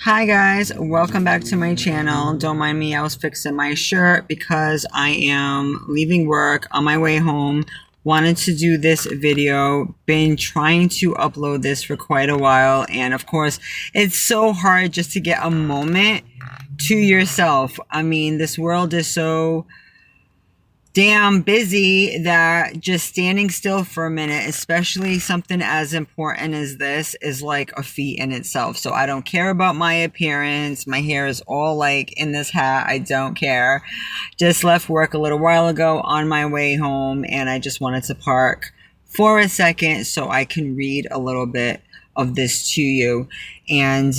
Hi guys, welcome back to my channel. Don't mind me, I was fixing my shirt because I am leaving work on my way home. Wanted to do this video, been trying to upload this for quite a while, and of course it's so hard just to get a moment to yourself. I mean, this world is so damn busy that just standing still for a minute, especially something as important as this, is like a feat in itself. So I don't care about my appearance. My hair is all like in this hat. I don't care. Just left work a little while ago on my way home, and I just wanted to park for a second so I can read a little bit of this to you. And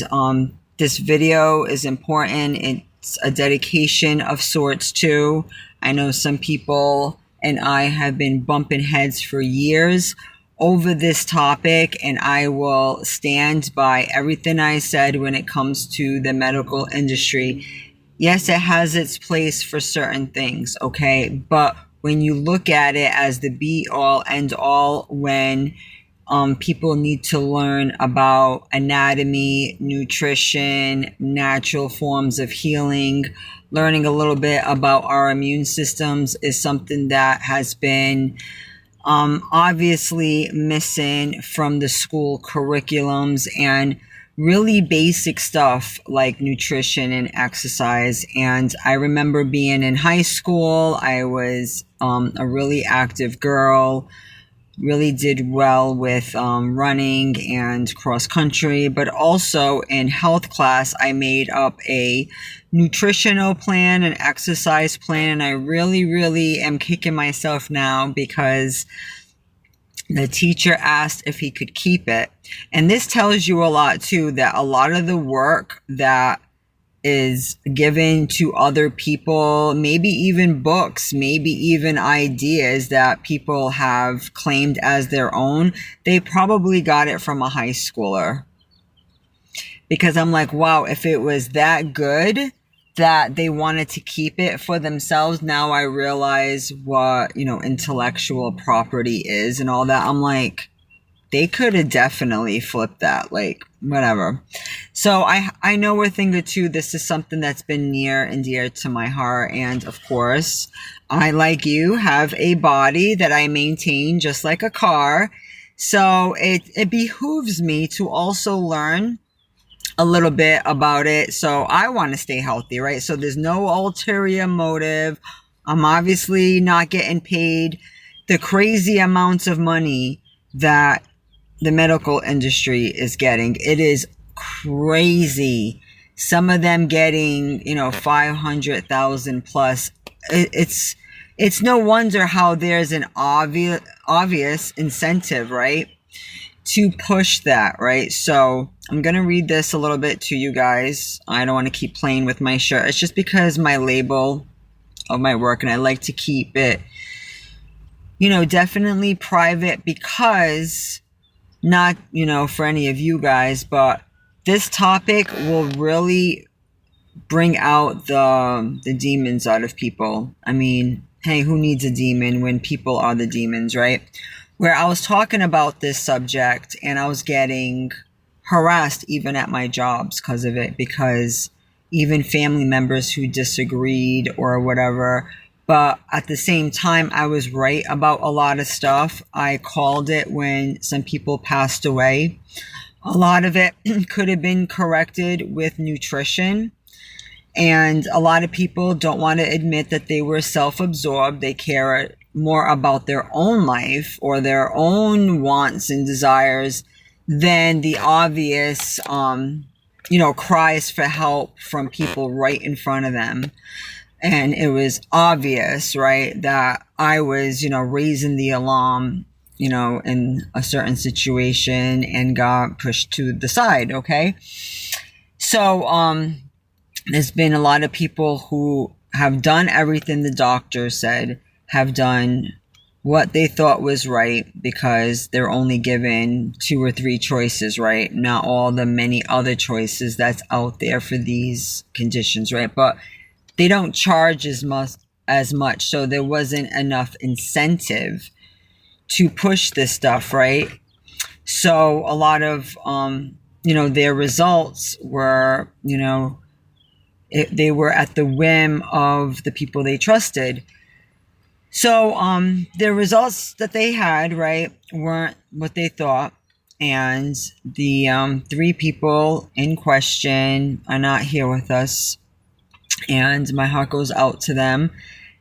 this video is important. It's a dedication of sorts too. I know some people and I have been bumping heads for years over this topic, and I will stand by everything I said when it comes to the medical industry. Yes, it has its place for certain things, okay? But when you look at it as the be-all, end-all, when people need to learn about anatomy, nutrition, natural forms of healing, learning a little bit about our immune systems is something that has been obviously missing from the school curriculums, and really basic stuff like nutrition and exercise. And I remember being in high school, I was a really active girl, really did well with running and cross country, but also in health class, I made up a nutritional plan, an exercise plan, and I really am kicking myself now because the teacher asked if he could keep it. And this tells you a lot too, that a lot of the work that is given to other people, maybe even books, maybe even ideas that people have claimed as their own, they probably got it from a high schooler. Because I'm like, wow, if it was that good that they wanted to keep it for themselves, now I realize what, intellectual property is and all that. I'm like, they could have definitely flipped that, like, whatever. So I know a thing or two. This is something that's been near and dear to my heart. And of course, I, like you, have a body that I maintain just like a car. So it behooves me to also learn a little bit about it. So I want to stay healthy, right? So there's no ulterior motive. I'm obviously not getting paid the crazy amounts of money that the medical industry is getting. It is crazy. Some of them getting, 500,000 plus. It's no wonder how there's an obvious incentive, right, to push that, right? So I'm going to read this a little bit to you guys. I don't want to keep playing with my shirt. It's just because my label of my work, and I like to keep it, definitely private, because not, for any of you guys, but this topic will really bring out the demons out of people. I mean, hey, who needs a demon when people are the demons, right? Where I was talking about this subject and I was getting harassed even at my jobs because of it, because even family members who disagreed or whatever. But at the same time, I was right about a lot of stuff. I called it when some people passed away. A lot of it could have been corrected with nutrition. And a lot of people don't want to admit that they were self-absorbed. They care more about their own life or their own wants and desires than the obvious, cries for help from people right in front of them. And it was obvious, right, that I was, raising the alarm, in a certain situation and got pushed to the side, okay? So, there's been a lot of people who have done everything the doctor said, have done what they thought was right, because they're only given 2 or 3 choices, right? Not all the many other choices that's out there for these conditions, right? But they don't charge as much, so there wasn't enough incentive to push this stuff, right? So a lot of their results were, they were at the whim of the people they trusted. So the results that they had, right, weren't what they thought. And the three people in question are not here with us. And my heart goes out to them.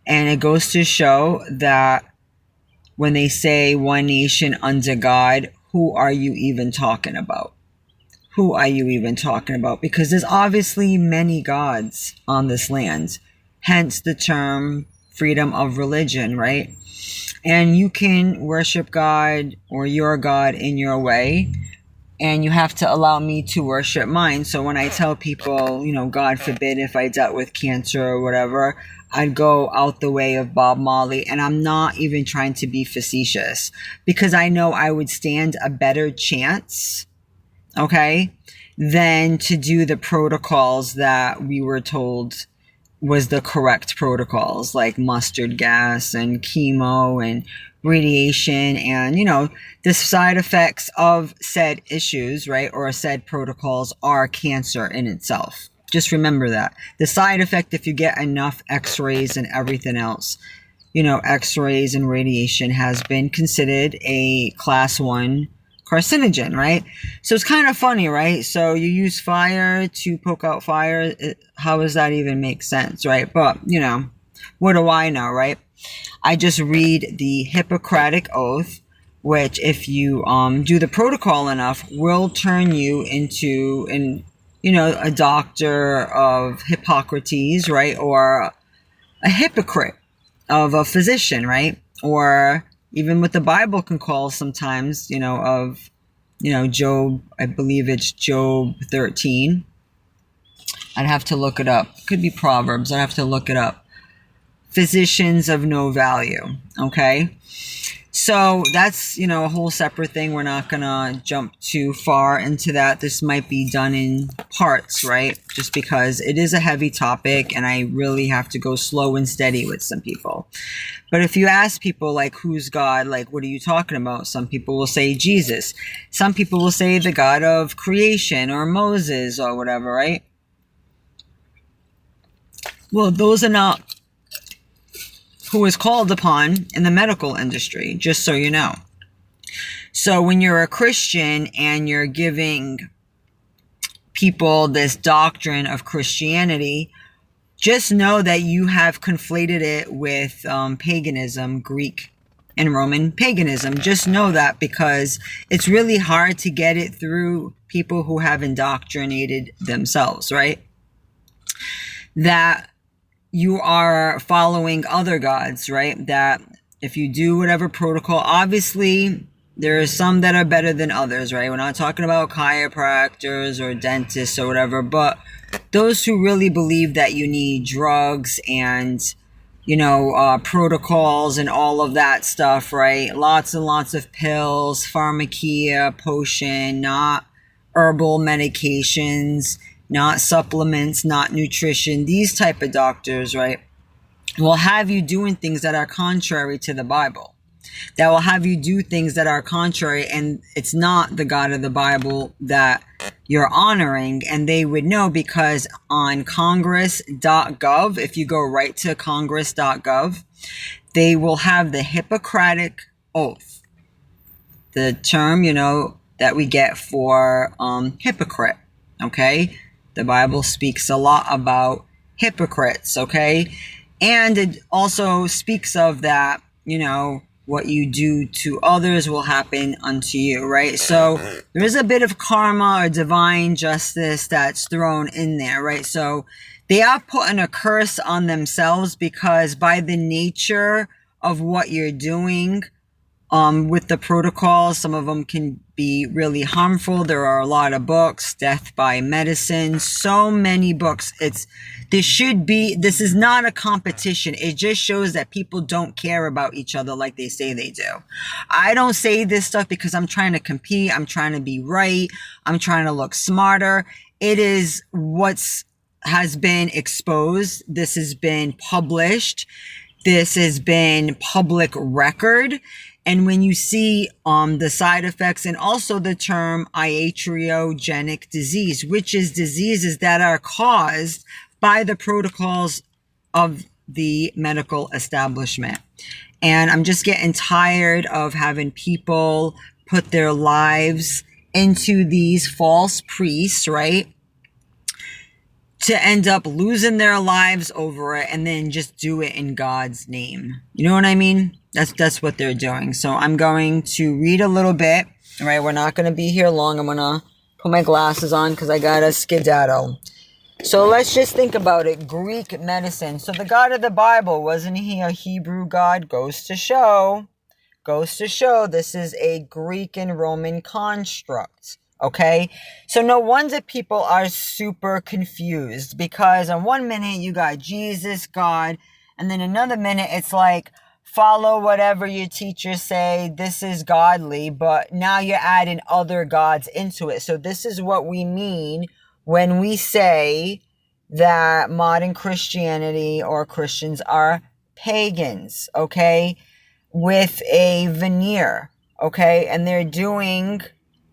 And it goes to show that when they say one nation under God, who are you even talking about? Who are you even talking about? Because there's obviously many gods on this land. Hence the term freedom of religion, right? And you can worship God or your God in your way. And you have to allow me to worship mine. So when I tell people, God forbid if I dealt with cancer or whatever, I'd go out the way of Bob Marley. And I'm not even trying to be facetious, because I know I would stand a better chance, okay, than to do the protocols that we were told was the correct protocols, like mustard gas and chemo and radiation and, the side effects of said issues, right, or said protocols are cancer in itself. Just remember that. The side effect, if you get enough x-rays and everything else, x-rays and radiation has been considered a class 1 carcinogen, right? So it's kind of funny, right? So you use fire to poke out fire. How does that even make sense, right? But, what do I know, right? I just read the Hippocratic Oath, which if you do the protocol enough, will turn you into a doctor of Hippocrates, right? Or a hypocrite of a physician, right? Or even what the Bible can call sometimes, of, Job, I believe it's Job 13. I'd have to look it up. It could be Proverbs. I'd have to look it up. Physicians of no value. Okay. So that's, a whole separate thing. We're not going to jump too far into that. This might be done in parts, right? Just because it is a heavy topic and I really have to go slow and steady with some people. But if you ask people, like, who's God? Like, what are you talking about? Some people will say Jesus. Some people will say the God of creation or Moses or whatever, right? Well, those are not who is called upon in the medical industry, just so you know. So when you're a Christian and you're giving people this doctrine of Christianity, just know that you have conflated it with paganism, Greek and Roman paganism. Just know that, because it's really hard to get it through people who have indoctrinated themselves, right? That you are following other gods, right? That if you do whatever protocol, obviously there are some that are better than others, right? We're not talking about chiropractors or dentists or whatever, but those who really believe that you need drugs and, protocols and all of that stuff, right? Lots and lots of pills, pharmacia, potion, not herbal medications, not supplements, not nutrition. These type of doctors, right, will have you doing things that are contrary to the Bible. That will have you do things that are contrary, and it's not the God of the Bible that you're honoring. And they would know, because on congress.gov, if you go right to congress.gov, they will have the Hippocratic Oath, the term, that we get for hypocrite, okay? The Bible speaks a lot about hypocrites, okay? And it also speaks of that, what you do to others will happen unto you, right? So there is a bit of karma or divine justice that's thrown in there, right? So they are putting a curse on themselves, because by the nature of what you're doing, with the protocols, some of them can be really harmful. There are a lot of books, Death by Medicine, so many books. This is not a competition. It just shows that people don't care about each other like they say they do. I don't say this stuff because I'm trying to compete. I'm trying to be right. I'm trying to look smarter. It is has been exposed. This has been published. This has been public record. And when you see the side effects and also the term iatriogenic disease, which is diseases that are caused by the protocols of the medical establishment. And I'm just getting tired of having people put their lives into these false priests, right? To end up losing their lives over it and then just do it in God's name. You know what I mean? That's what they're doing. So I'm going to read a little bit. All right, we're not going to be here long. I'm going to put my glasses on because I got to skedaddle. So let's just think about it. Greek medicine. So the God of the Bible, wasn't he a Hebrew God? Goes to show this is a Greek and Roman construct. Okay, so no wonder people are super confused, because on one minute you got Jesus, God, and then another minute it's like, follow whatever your teachers say, this is godly, but now you're adding other gods into it. So this is what we mean when we say that modern Christianity or Christians are pagans, okay, with a veneer, okay, and they're doing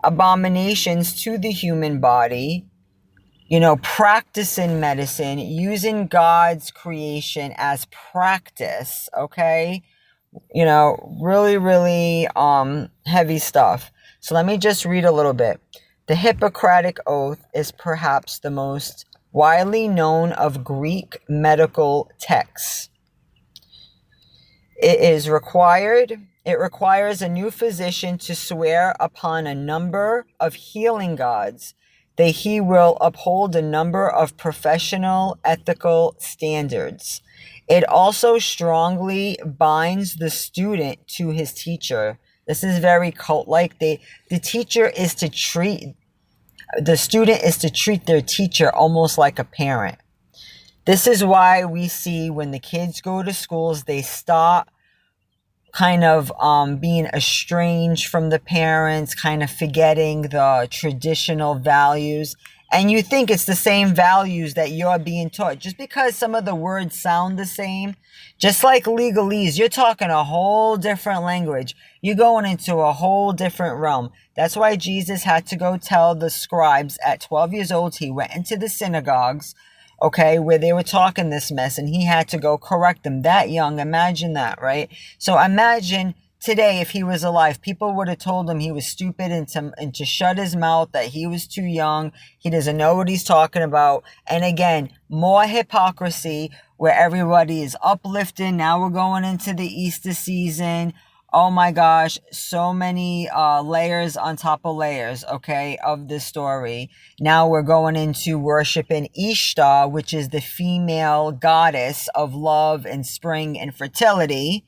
abominations to the human body, practicing medicine, using God's creation as practice, okay? Really, really heavy stuff. So let me just read a little bit. The Hippocratic Oath is perhaps the most widely known of Greek medical texts. It requires a new physician to swear upon a number of healing gods that he will uphold a number of professional ethical standards. It also strongly binds the student to his teacher. This is very cult-like. The student is to treat their teacher almost like a parent. This is why we see when the kids go to schools, they stop kind of being estranged from the parents, kind of forgetting the traditional values. And you think it's the same values that you're being taught. Just because some of the words sound the same, just like legalese, you're talking a whole different language. You're going into a whole different realm. That's why Jesus had to go tell the scribes at 12 years old. He went into the synagogues, okay, where they were talking this mess, and he had to go correct them that young. Imagine that, right? So imagine today, if he was alive, people would have told him he was stupid and to shut his mouth, that he was too young, he doesn't know what he's talking about. And again, more hypocrisy where everybody is uplifting. Now we're going into the Easter season. Oh my gosh, so many layers on top of layers, okay, of this story. Now we're going into worshiping Ishtar, which is the female goddess of love and spring and fertility,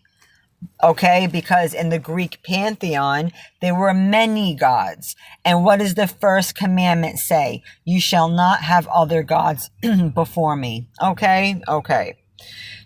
okay, because in the Greek pantheon, there were many gods. And what does the first commandment say? You shall not have other gods before me, okay? Okay.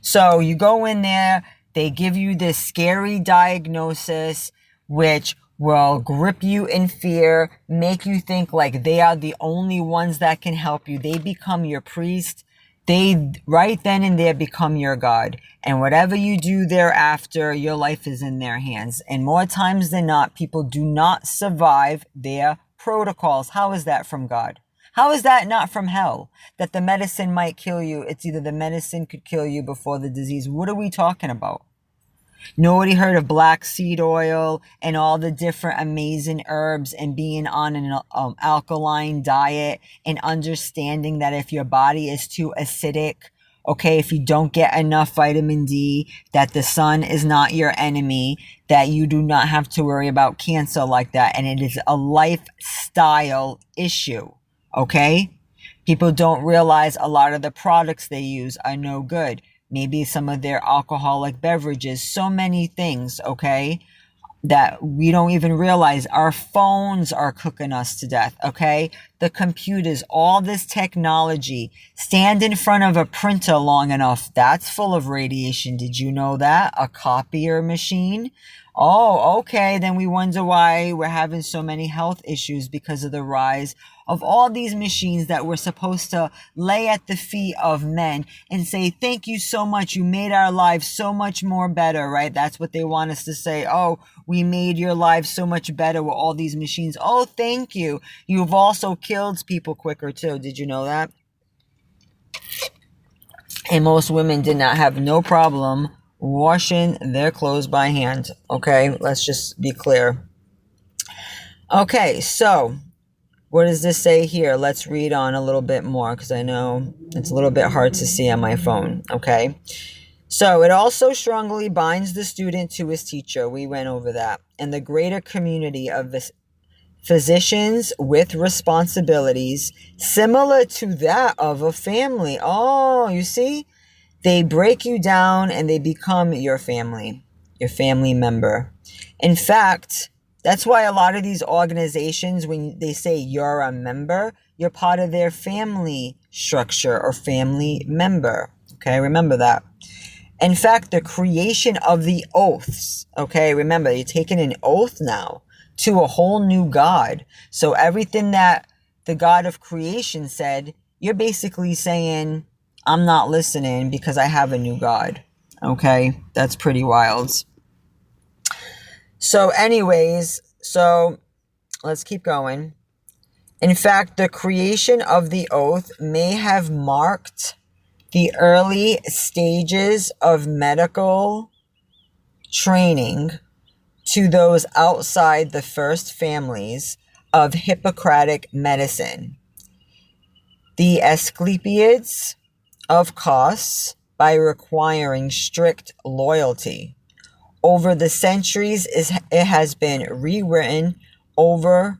So you go in there, they give you this scary diagnosis, which will grip you in fear, make you think like they are the only ones that can help you. They become your priest. They, right then and there, become your God. And whatever you do thereafter, your life is in their hands. And more times than not, people do not survive their protocols. How is that from God? How is that not from hell? That the medicine might kill you. It's either the medicine could kill you before the disease. What are we talking about? Nobody heard of black seed oil and all the different amazing herbs and being on an alkaline diet and understanding that if your body is too acidic, okay, if you don't get enough vitamin D, that the sun is not your enemy, that you do not have to worry about cancer like that. And it is a lifestyle issue. Okay? People don't realize a lot of the products they use are no good. Maybe some of their alcoholic beverages, so many things, okay, that we don't even realize. Our phones are cooking us to death, okay? the computers, all this technology, stand in front of a printer long enough, that's full of radiation. Did you know that? A copier machine? Oh, okay. Then we wonder why we're having so many health issues because of the rise of all these machines that we're supposed to lay at the feet of men and say, thank you so much. You made our lives so much more better, right? That's what they want us to say. Oh, we made your lives so much better with all these machines. Oh, thank you. You've also killed people quicker too. Did you know that? And most women did not have no problem washing their clothes by hand. Okay, let's just be clear. Okay, so what does this say here? Let's read on a little bit more because I know it's a little bit hard to see on my phone. Okay, so it also strongly binds the student to his teacher. We went over that. And the greater community of physicians with responsibilities similar to that of a family. Oh, you see? They break you down and they become your family member. In fact, that's why a lot of these organizations, when they say you're a member, you're part of their family structure or family member. Okay, remember that. In fact, the creation of the oaths, okay, remember, you're taking an oath now to a whole new God. So everything that the God of creation said, you're basically saying, I'm not listening because I have a new God. Okay, that's pretty wild. So anyways, so let's keep going. In fact, the creation of the oath may have marked the early stages of medical training to those outside the first families of Hippocratic medicine. The Asclepiads of Kos, by requiring strict loyalty. Over the centuries, it has been rewritten over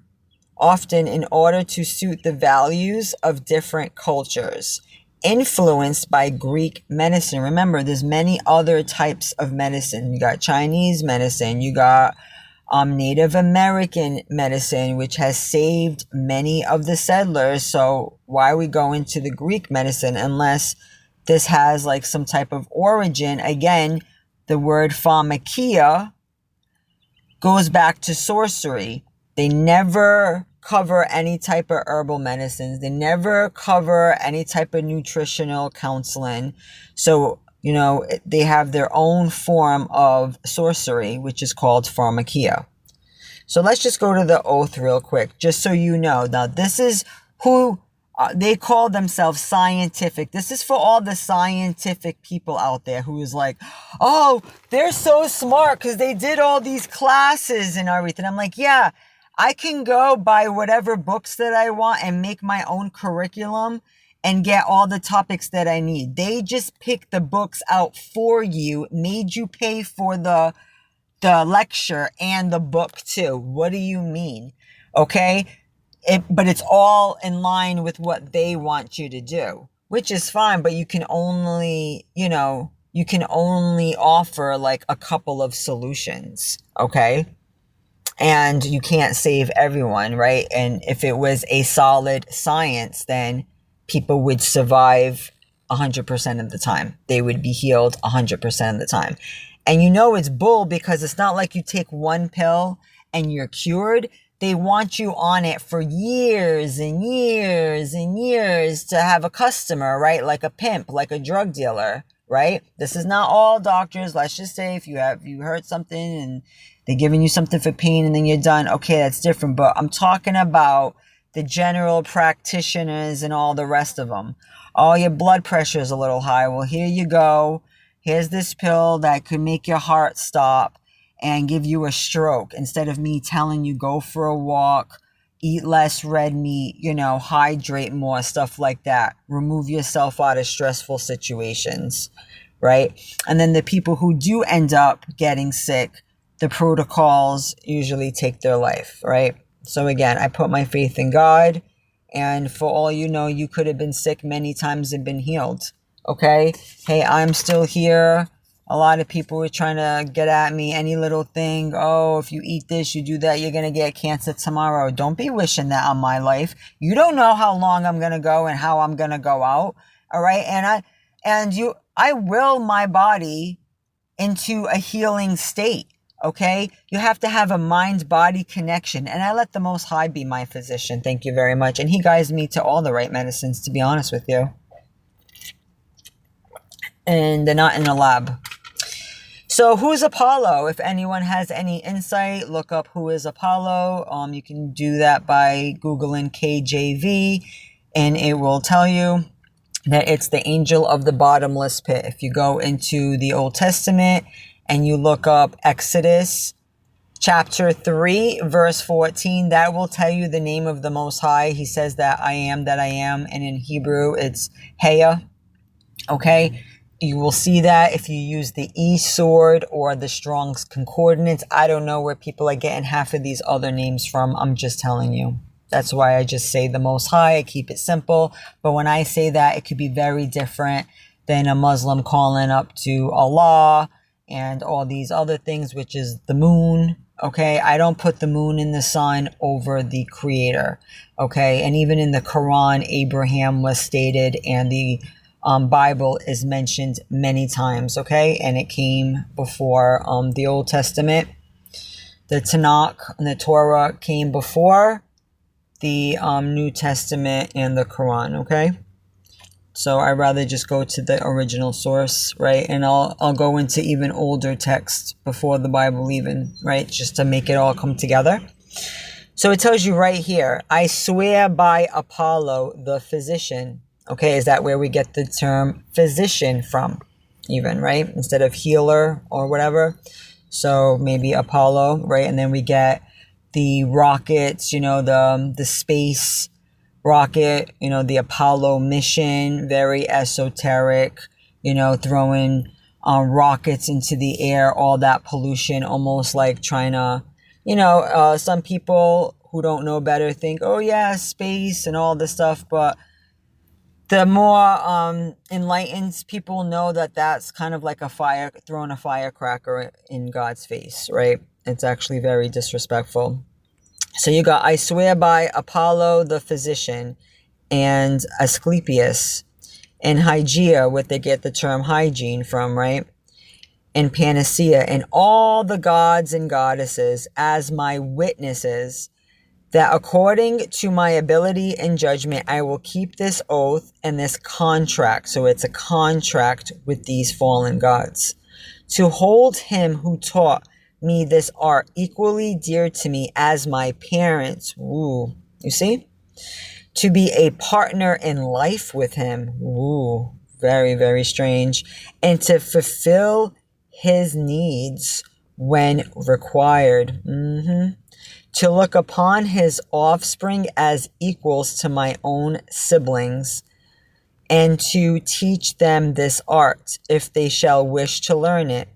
often in order to suit the values of different cultures, influenced by Greek medicine. Remember, there's many other types of medicine. You got Chinese medicine, you got Native American medicine, which has saved many of the settlers. So why are we going to the Greek medicine unless this has like some type of origin? Again, the word pharmakia goes back to sorcery. They never cover any type of herbal medicines. They never cover any type of nutritional counseling. So, you know, they have their own form of sorcery, which is called pharmakia. So let's just go to the oath real quick, just so you know. Now, this is who they call themselves scientific. This is for all the scientific people out there who is like, oh, they're so smart because they did all these classes and everything. I'm like, yeah, I can go buy whatever books that I want and make my own curriculum and get all the topics that I need. They just picked the books out for you, made you pay for the lecture and the book too. What do you mean? Okay? But it's all in line with what they want you to do, which is fine, but you can only, you can only offer like a couple of solutions, okay? And you can't save everyone, right? And if it was a solid science, then people would survive 100% of the time. They would be healed 100% of the time. And you know it's bull because it's not like you take one pill and you're cured. They want you on it for years and years and years to have a customer, right? Like a pimp, like a drug dealer, right? This is not all doctors. Let's just say if you heard something and they're giving you something for pain and then you're done. Okay, that's different. But I'm talking about the general practitioners and all the rest of them. Oh, your blood pressure is a little high. Well, here you go. Here's this pill that could make your heart stop and give you a stroke. Instead of me telling you go for a walk, eat less red meat, hydrate more, stuff like that. Remove yourself out of stressful situations, right? And then the people who do end up getting sick, the protocols usually take their life, right? So again, I put my faith in God, and for all you know, you could have been sick many times and been healed, okay? Hey, I'm still here. A lot of people were trying to get at me, any little thing. Oh, if you eat this, you do that, you're going to get cancer tomorrow. Don't be wishing that on my life. You don't know how long I'm going to go and how I'm going to go out. All right. I will my body into a healing state. Okay. You have to have a mind body connection. And I let the Most High be my physician. Thank you very much. And he guides me to all the right medicines, to be honest with you. And they're not in a lab. So who's Apollo? If anyone has any insight, look up who is Apollo. You can do that by Googling KJV, and it will tell you that it's the angel of the bottomless pit. If you go into the Old Testament and you look up Exodus chapter 3, verse 14, that will tell you the name of the Most High. He says that I am, and in Hebrew it's Heya. Okay? You will see that if you use the E sword or the Strong's Concordance. I don't know where people are getting half of these other names from. I'm just telling you. That's why I just say the Most High. I keep it simple. But when I say that, it could be very different than a Muslim calling up to Allah and all these other things, which is the moon. Okay, I don't put the moon and the sun over the Creator. Okay, and even in the Quran, Abraham was stated, and the Bible is mentioned many times, okay? And it came before the Old Testament. The Tanakh and the Torah came before the New Testament and the Quran, okay? So I'd rather just go to the original source, right? And I'll go into even older texts before the Bible even, right? Just to make it all come together. So it tells you right here, I swear by Apollo, the physician. Okay, is that where we get the term physician from? Even, right? Instead of healer or whatever. So maybe Apollo, right? And then we get the rockets, the space rocket, the Apollo mission, very esoteric, throwing rockets into the air, all that pollution, almost like trying to, some people who don't know better think, oh yeah, space and all this stuff, but the more enlightened people know that that's kind of like throwing a firecracker in God's face, right? It's actually very disrespectful. So you got, I swear by Apollo the physician, and Asclepius, and Hygeia, what they get the term hygiene from, right? And Panacea, and all the gods and goddesses as my witnesses, that according to my ability and judgment, I will keep this oath and this contract. So it's a contract with these fallen gods. To hold him who taught me this art equally dear to me as my parents. Ooh, you see? To be a partner in life with him. Ooh, very, very strange. And to fulfill his needs when required. To look upon his offspring as equals to my own siblings, and to teach them this art, if they shall wish to learn it,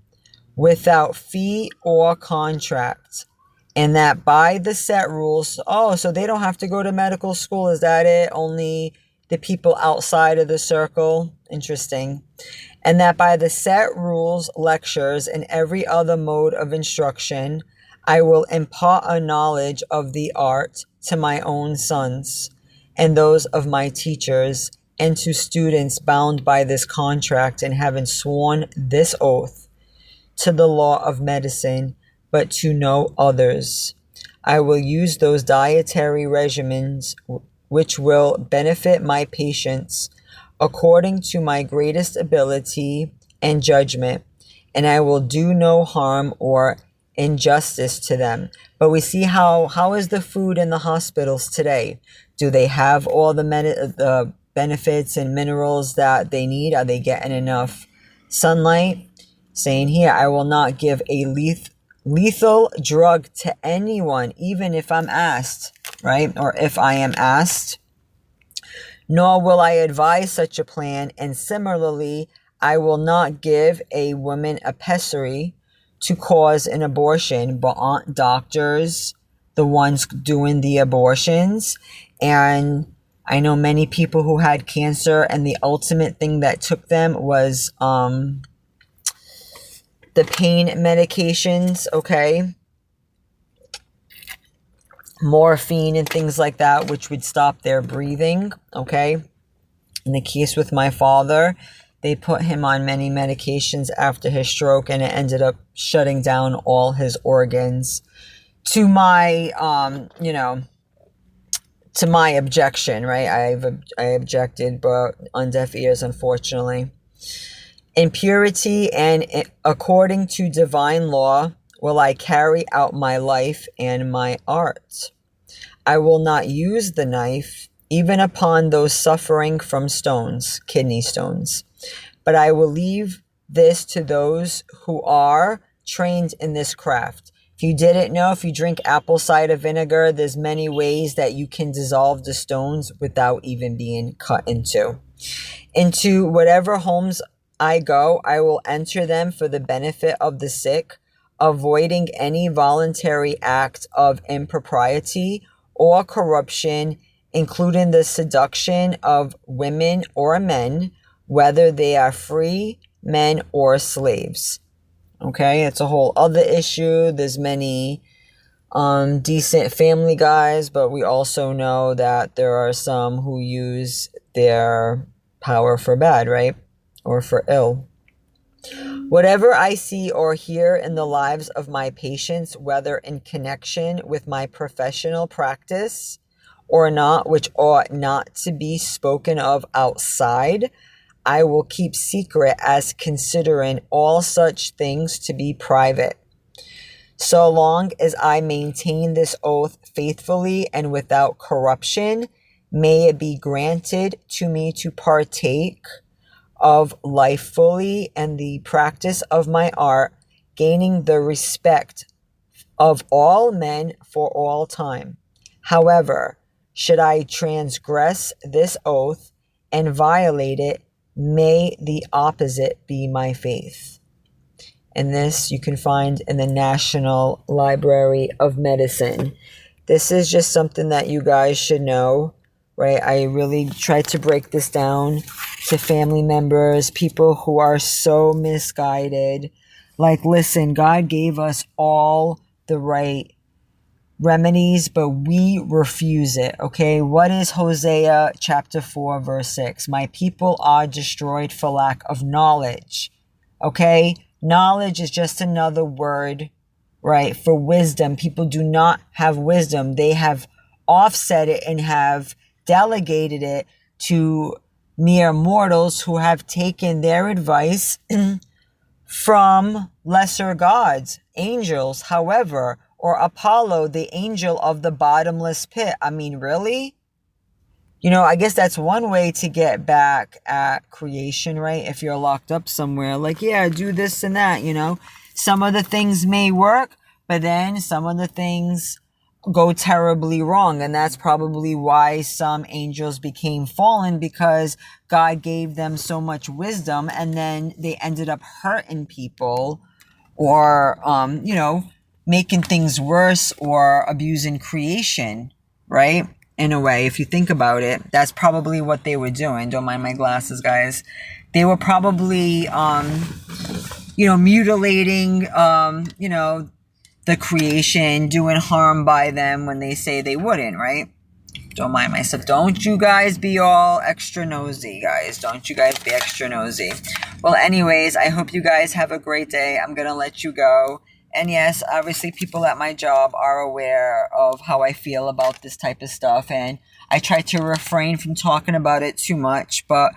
without fee or contract, and that by the set rules. Oh, so they don't have to go to medical school, is that it? Only the people outside of the circle? Interesting. And that by the set rules, lectures, and every other mode of instruction, I will impart a knowledge of the art to my own sons and those of my teachers, and to students bound by this contract and having sworn this oath to the law of medicine, but to no others. I will use those dietary regimens which will benefit my patients according to my greatest ability and judgment, and I will do no harm or injustice to them. But we see how is the food in the hospitals today? Do they have all the benefits and minerals that they need? Are they getting enough sunlight? Saying here, I will not give a lethal drug to anyone, even if I'm asked, right? Or if I am asked. Nor will I advise such a plan. And similarly, I will not give a woman a pessary to cause an abortion, but aren't doctors the ones doing the abortions? And I know many people who had cancer, and the ultimate thing that took them was the pain medications, okay? Morphine and things like that, which would stop their breathing, okay? In the case with my father, they put him on many medications after his stroke, and it ended up shutting down all his organs. To my, to my objection, right? I objected, but on deaf ears, unfortunately. In purity and according to divine law will I carry out my life and my art. I will not use the knife, even upon those suffering from stones, kidney stones. But I will leave this to those who are trained in this craft. If you didn't know, if you drink apple cider vinegar, there's many ways that you can dissolve the stones without even being cut into. Into whatever homes I go, I will enter them for the benefit of the sick, avoiding any voluntary act of impropriety or corruption, including the seduction of women or men, whether they are free men or slaves. Okay, it's a whole other issue. There's many decent family guys, but we also know that there are some who use their power for bad, right? Or for ill. Whatever I see or hear in the lives of my patients, whether in connection with my professional practice or not, which ought not to be spoken of outside, I will keep secret, as considering all such things to be private. So long as I maintain this oath faithfully and without corruption, may it be granted to me to partake of life fully and the practice of my art, gaining the respect of all men for all time. However, should I transgress this oath and violate it, may the opposite be my faith. And this you can find in the National Library of Medicine. This is just something that you guys should know, right? I really tried to break this down to family members, people who are so misguided. Like, listen, God gave us all the right remedies, but we refuse it, okay? What is Hosea chapter 4, verse 6? My people are destroyed for lack of knowledge, okay? Knowledge is just another word, right, for wisdom. People do not have wisdom. They have offset it and have delegated it to mere mortals who have taken their advice from lesser gods, angels, however, or Apollo, the angel of the bottomless pit. I mean, really? You know, I guess that's one way to get back at creation, right? If you're locked up somewhere, like, yeah, do this and that, you know. Some of the things may work, but then some of the things go terribly wrong. And that's probably why some angels became fallen, because God gave them so much wisdom and then they ended up hurting people or, making things worse or abusing creation, right? In a way, if you think about it, that's probably what they were doing. Don't mind my glasses, guys. They were probably, mutilating, the creation, doing harm by them when they say they wouldn't, right? Don't mind myself. Don't you guys be all extra nosy, guys. Don't you guys be extra nosy. Well, anyways, I hope you guys have a great day. I'm going to let you go. And yes, obviously people at my job are aware of how I feel about this type of stuff. And I try to refrain from talking about it too much. But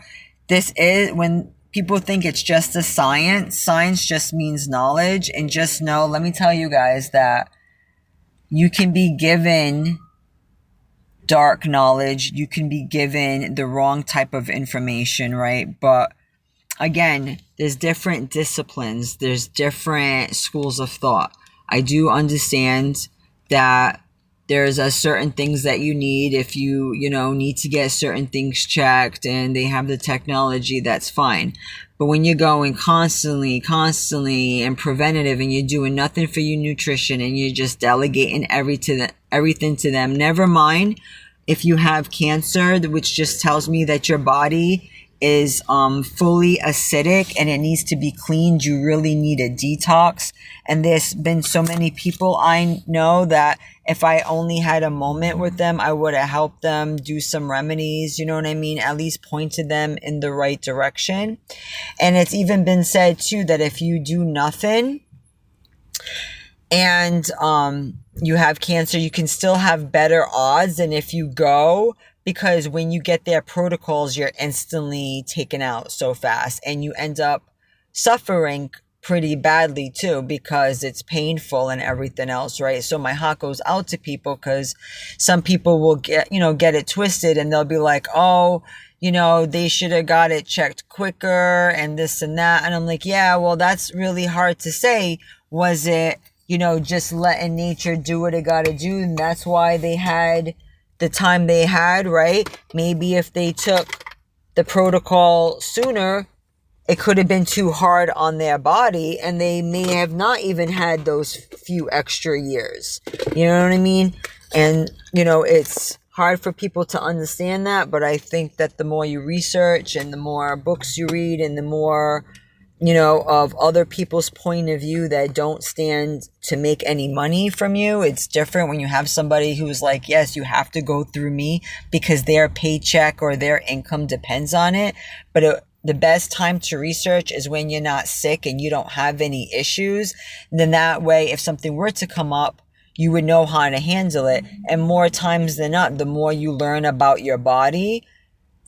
this is, when people think it's just a science just means knowledge. And just know, let me tell you guys that you can be given dark knowledge. You can be given the wrong type of information, right? But again, there's different disciplines. There's different schools of thought. I do understand that there's certain things that you need if you need to get certain things checked and they have the technology, that's fine. But when you're going constantly and preventative and you're doing nothing for your nutrition and you're just delegating everything to them, never mind if you have cancer, which just tells me that your body is fully acidic and it needs to be cleaned. You really need a detox. And there's been so many people I know that if I only had a moment with them, I would have helped them do some remedies, you know what I mean? At least pointed them in the right direction. And it's even been said too that if you do nothing and you have cancer, you can still have better odds than if you go, because when you get their protocols, you're instantly taken out so fast and you end up suffering pretty badly too, because it's painful and everything else, right? So my heart goes out to people, because some people will get it twisted and they'll be like, oh, they should have got it checked quicker and this and that. And I'm like, yeah, well, that's really hard to say. Was it, just letting nature do what it got to do? And that's why they had the time they had, right? Maybe if they took the protocol sooner, it could have been too hard on their body and they may have not even had those few extra years. You know what I mean? And, it's hard for people to understand that, but I think that the more you research and the more books you read and the more, of other people's point of view that don't stand to make any money from you, it's different when you have somebody who's like, yes, you have to go through me because their paycheck or their income depends on it. But the best time to research is when you're not sick and you don't have any issues. And then that way, if something were to come up, you would know how to handle it. And more times than not, the more you learn about your body,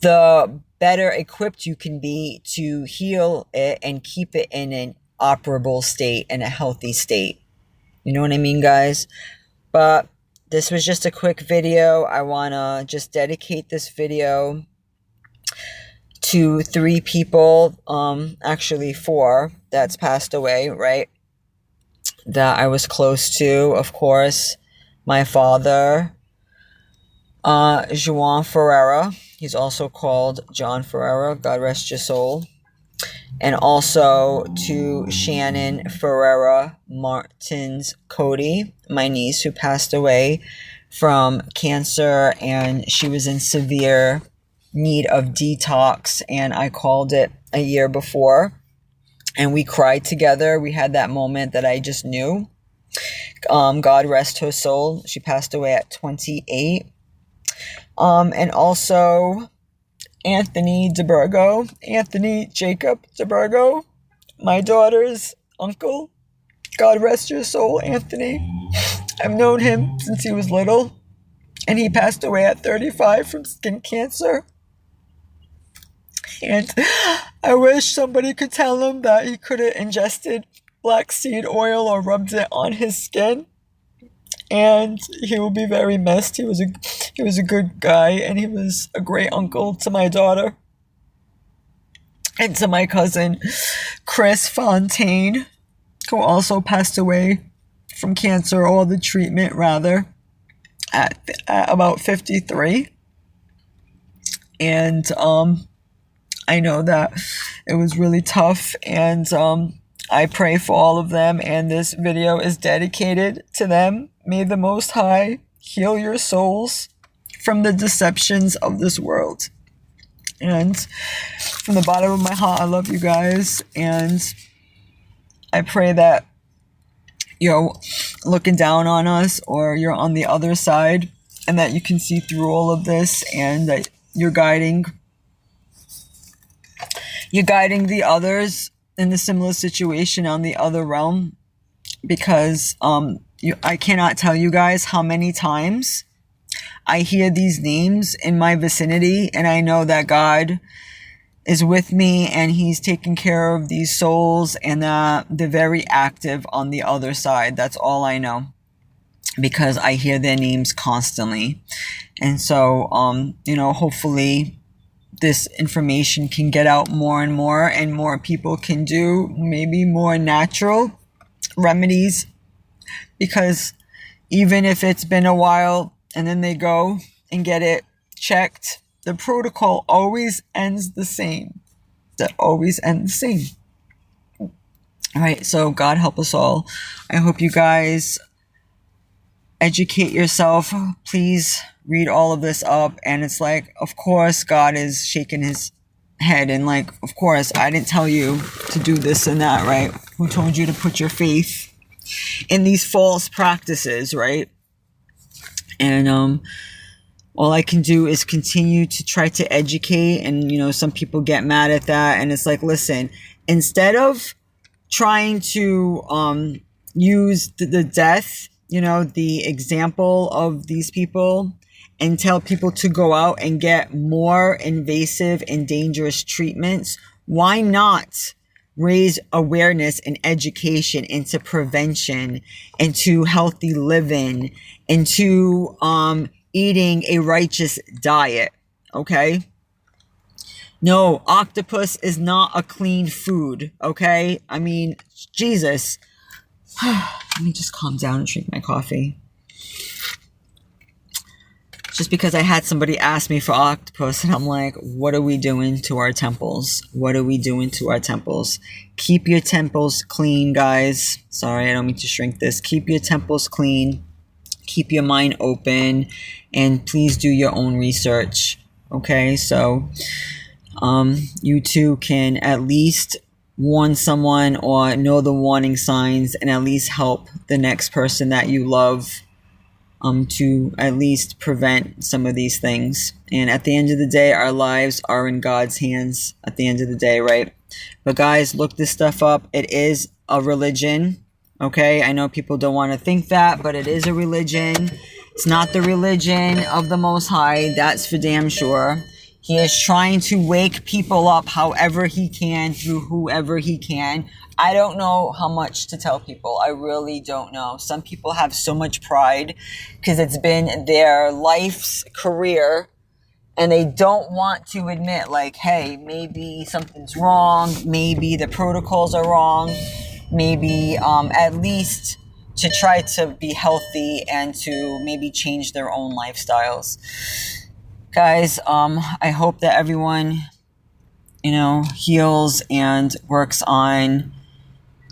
the better equipped you can be to heal it and keep it in an operable state and a healthy state. You know what I mean, guys? But this was just a quick video. I want to just dedicate this video to 3 people, actually 4, that's passed away, right? That I was close to, of course. My father, João Ferreira. He's also called John Ferreira, God rest your soul. And also to Shannon Ferreira Martins Cody, my niece, who passed away from cancer, and she was in severe need of detox, and I called it a year before, and we cried together. We had that moment that I just knew. God rest her soul. She passed away at 28. And also Anthony Jacob DeBurgo, my daughter's uncle. God rest your soul, Anthony. I've known him since he was little, and he passed away at 35 from skin cancer. And I wish somebody could tell him that he could have ingested black seed oil or rubbed it on his skin, and he will be very missed. He was a good guy, and he was a great uncle to my daughter and to my cousin Chris Fontaine, who also passed away from cancer, or the treatment rather, at about 53. And I know that it was really tough, and I pray for all of them, and this video is dedicated to them. May the Most High heal your souls from the deceptions of this world. And from the bottom of my heart, I love you guys, and I pray that you're looking down on us, or you're on the other side, and that you can see through all of this, and that you're guiding the others in the similar situation on the other realm, because I cannot tell you guys how many times I hear these names in my vicinity, and I know that God is with me and he's taking care of these souls, and they're very active on the other side. That's all I know, because I hear their names constantly. And so, hopefully this information can get out more and more people can do maybe more natural remedies, because even if it's been a while and then they go and get it checked, the protocol always ends the same. All right, so God help us all. I hope you guys educate yourself. Please read all of this up. And it's like, of course, God is shaking his head and like, of course, I didn't tell you to do this and that, right? Who told you to put your faith in these false practices, right? And all I can do is continue to try to educate. And some people get mad at that, and it's like, listen, instead of trying to use the death, the example of these people, and tell people to go out and get more invasive and dangerous treatments, why not raise awareness and education into prevention, into healthy living, into eating a righteous diet? Okay? No, octopus is not a clean food, okay? I mean, Jesus. Let me just calm down and drink my coffee. Just because I had somebody ask me for octopus, and I'm like, what are we doing to our temples? What are we doing to our temples? Keep your temples clean, guys. Sorry, I don't mean to shrink this. Keep your temples clean. Keep your mind open. And please do your own research. Okay, so you too can at least warn someone or know the warning signs, and at least help the next person that you love to at least prevent some of these things. And at the end of the day, our lives are in God's hands at the end of the day, right? But guys, look this stuff up. It is a religion, okay? I know people don't want to think that, but it is a religion. It's not the religion of the Most High, that's for damn sure. He is trying to wake people up however he can, through whoever he can. I don't know how much to tell people. I really don't know. Some people have so much pride because it's been their life's career, and they don't want to admit, like, hey, maybe something's wrong. Maybe the protocols are wrong. Maybe at least to try to be healthy and to maybe change their own lifestyles. Guys, I hope that everyone, heals and works on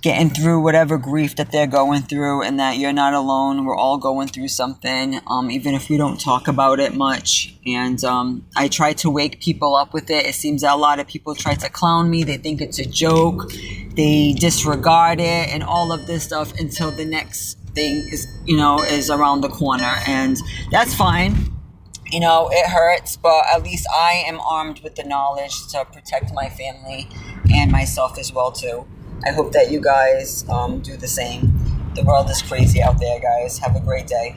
getting through whatever grief that they're going through, and that you're not alone. We're all going through something, even if we don't talk about it much. And I try to wake people up with it. It seems that a lot of people try to clown me. They think it's a joke. They disregard it and all of this stuff until the next thing is around the corner. And that's fine. It hurts, but at least I am armed with the knowledge to protect my family and myself as well, too. I hope that you guys do the same. The world is crazy out there, guys. Have a great day.